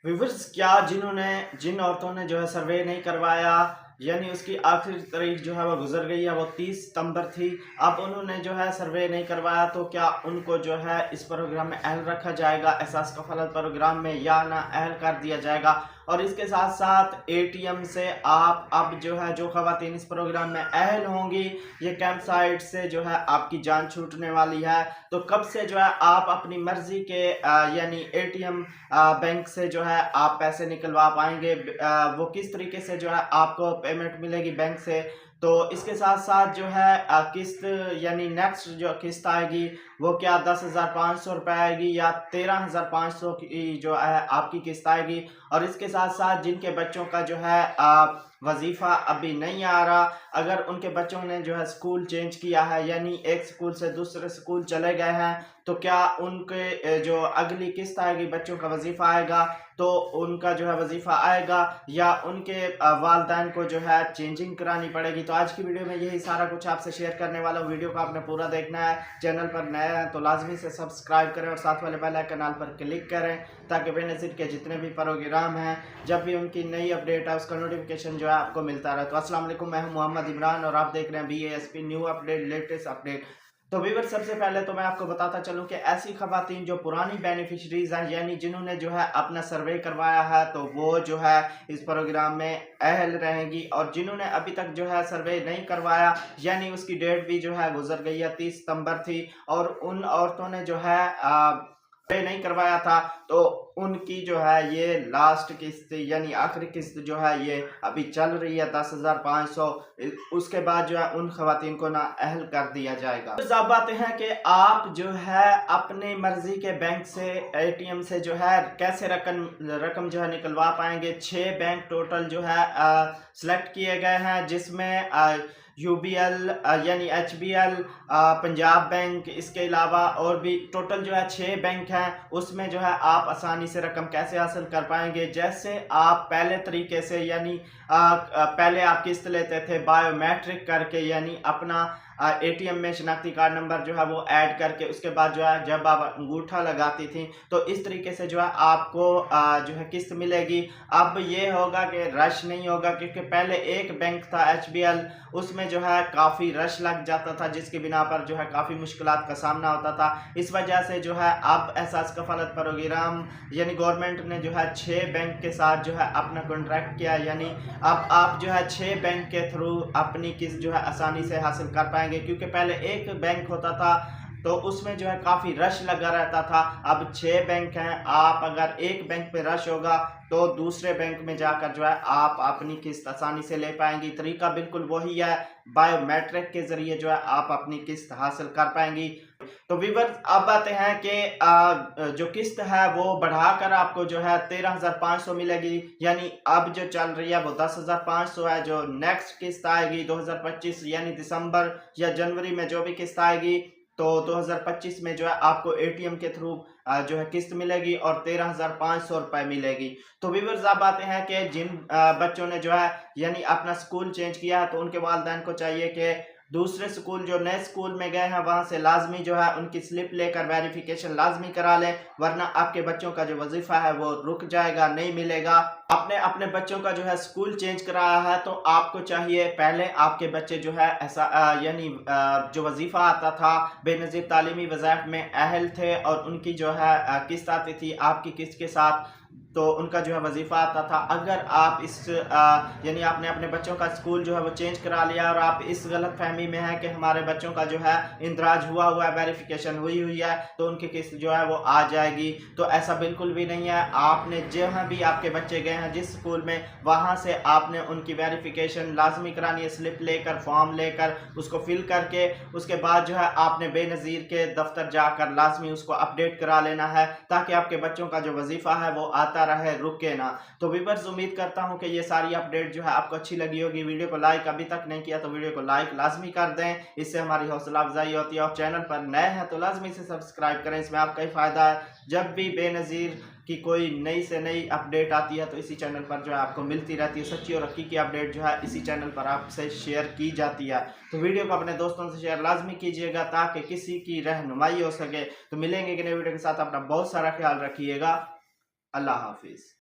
Viewers, क्या जिन औरतों ने जो है सर्वे नहीं करवाया, यानी उसकी आखिरी तारीख जो है वो गुजर गई है, वो 30 सितंबर थी। अब उन्होंने जो है सर्वे नहीं करवाया, तो क्या उनको जो है इस प्रोग्राम में अहल रखा जाएगा, एहसास कफालत प्रोग्राम में, या ना अहल कर दिया जाएगा। और इसके साथ साथ एटीएम से आप अब जो है जो खवातीन इस प्रोग्राम में अहल होंगी, ये कैंप साइट से जो है आपकी जान छूटने वाली है। तो कब से जो है आप अपनी मर्जी के यानी एटीएम बैंक से जो है आप पैसे निकलवा पाएंगे, वो किस तरीके से जो है आपको पेमेंट मिलेगी बैंक से। तो इसके साथ साथ जो है किस्त, यानी नेक्स्ट जो किस्त आएगी वो क्या 10,500 रुपये आएगी या 13,500 की जो है आपकी किस्त आएगी। और इसके साथ साथ जिनके बच्चों का जो है वजीफा अभी नहीं आ रहा, अगर उनके बच्चों ने जो है स्कूल चेंज किया है, यानी एक स्कूल से दूसरे स्कूल चले गए हैं, तो क्या उनके जो अगली किस्त आएगी बच्चों का वजीफा आएगा, तो उनका जो है वजीफा आएगा या उनके वालदैन को जो है चेंजिंग करानी पड़ेगी। तो आज की वीडियो में यही सारा कुछ आपसे शेयर करने वाला हूँ। वीडियो को आपने पूरा देखना है। चैनल पर नए हैं तो लाजमी से सब्सक्राइब करें और साथ वाले बेल आइकन पर क्लिक करें, ताकि बेनज़ीर के जितने भी प्रोग्राम हैं, जब भी उनकी नई अपडेट है, उसका नोटिफिकेशन जो है आपको मिलता रहे। तो अस्सलाम वालेकुम, मैं हूं मोहम्मद इमरान और आप देख रहे हैं BASP new update, latest update. तो व्यूअर, सबसे पहले तो मैं आपको बताता चलूं कि ऐसी खवातीन जो पुरानी बेनिफिशरीज हैं, यानी जिन्होंने जो है अपना सर्वे करवाया है, तो वो जो है इस प्रोग्राम में अहल रहेंगी। और जिन्होंने अभी तक जो है सर्वे नहीं करवाया, यानी उसकी डेट भी जो है गुजर गई है, 30 सितंबर थी, और उन औरतों ने जो है पे नहीं करवाया था, तो उनकी जो है ये लास्ट किस्त, यानी आखिरी किस्त जो है ये अभी चल रही है 10,500। उसके बाद जो है उन खवातीन को ना अहल कर दिया जाएगा। तो अब बातें हैं कि आप जो है अपनी मर्जी के बैंक से, एटीएम से जो है कैसे रकम जो है निकलवा पाएंगे। 6 बैंक टोटल जो है सिलेक्ट किए गए हैं, जिसमें UBL यानी HBL, पंजाब बैंक, इसके अलावा और भी टोटल जो है 6 बैंक हैं। उसमें जो है आप आसानी से रकम कैसे हासिल कर पाएंगे, जैसे आप पहले तरीके से, यानी पहले आप किस्त लेते थे बायोमेट्रिक करके, यानी अपना एटीएम में शनाख्ती कार्ड नंबर जो है वो ऐड करके, उसके बाद जो है जब आप अंगूठा लगाती थी, तो इस तरीके से जो है आपको जो है किस्त मिलेगी। अब ये होगा कि रश नहीं होगा, क्योंकि पहले एक बैंक था HBL, उसमें जो है काफ़ी रश लग जाता था, जिसकी बिना पर जो है काफ़ी मुश्किलात का सामना होता था। इस वजह से जो है अब एहसास कफालत प्रोग्राम, यानी गवर्नमेंट ने जो है 6 बैंक के साथ जो है अपना कॉन्ट्रैक्ट किया, यानी अब आप जो है 6 बैंक के थ्रू अपनी किस्त जो है आसानी से हासिल कर पाएंगे। क्योंकि पहले एक बैंक होता था तो उसमें जो है काफ़ी रश लगा रहता था। अब 6 बैंक हैं, आप अगर एक बैंक पे रश होगा तो दूसरे बैंक में जाकर जो है आप अपनी किस्त आसानी से ले पाएंगी। तरीका बिल्कुल वही है, बायोमेट्रिक के जरिए जो है आप अपनी किस्त हासिल कर पाएंगी। तो व्यूअर्स, अब आते हैं कि जो किस्त है वो बढ़ाकर आपको जो है 13,500 मिलेगी, यानी अब जो चल रही है वो 10,500 है। जो नेक्स्ट किस्त आएगी 2025, यानी दिसंबर या जनवरी में जो भी किस्त आएगी, तो 2025 में जो है आपको एटीएम के थ्रू जो है किस्त मिलेगी और 13,500 रुपये मिलेगी। तो व्यूअर्स, अब आते हैं कि जिन बच्चों ने जो है यानी अपना स्कूल चेंज किया है, तो उनके वालिदैन को चाहिए कि दूसरे स्कूल, जो नए स्कूल में गए हैं, वहां से लाजमी जो है उनकी स्लिप लेकर वेरिफिकेशन लाजमी करा लें, वरना आपके बच्चों का जो वजीफा है वो रुक जाएगा, नहीं मिलेगा। आपने अपने बच्चों का जो है स्कूल चेंज कराया है, तो आपको चाहिए पहले आपके बच्चे जो है ऐसा यानी जो वजीफा आता था, बेनज़ीर तालीमी वज़ाइफ में अहल थे और उनकी जो है किस्त आती थी आपकी किस्त के साथ, तो उनका जो है वजीफा आता था। अगर आप इस यानी आपने अपने बच्चों का स्कूल जो है वो चेंज करा लिया और आप इस गलत फहमी में है कि हमारे बच्चों का जो है इंदराज हुआ है, वेरिफिकेशन हुई है, तो उनकी किस्त जो है वो आ जाएगी, तो ऐसा बिल्कुल भी नहीं है। आपने जहाँ भी आपके बच्चे गए हैं जिस स्कूल में, वहाँ से आपने उनकी वेरिफिकेशन लाजमी करानी है, स्लिप लेकर, फॉर्म लेकर, उसको फिल करके, उसके बाद जो है आपने बेनज़ीर के दफ्तर जाकर लाजमी उसको अपडेट करा लेना है, ताकि आपके बच्चों का जो वजीफा है वो आता रहे, रुके ना। तो व्यूअर्स, उम्मीद करता हूं कि ये सारी अपडेट जो है आपको अच्छी लगी होगी। वीडियो को लाइक अभी तक नहीं किया तो वीडियो को लाइक लाजमी कर दें, इससे हमारी हौसला अफजाई होती है। और चैनल पर नए हैं तो लाजमी से सब्सक्राइब करें, इसमें आपका ही फायदा है। जब भी बेनज़ीर की कोई नई से नई अपडेट आती है तो इसी चैनल पर जो है आपको मिलती रहती है। सच्ची और हकीकी अपडेट जो है इसी चैनल पर आपसे शेयर की जाती है। तो वीडियो को अपने दोस्तों से शेयर लाजमी कीजिएगा, ताकि किसी की रहनुमाई हो सके। तो मिलेंगे कि नई वीडियो के साथ, अपना बहुत सारा ख्याल रखिएगा। अल्लाह हाफिज।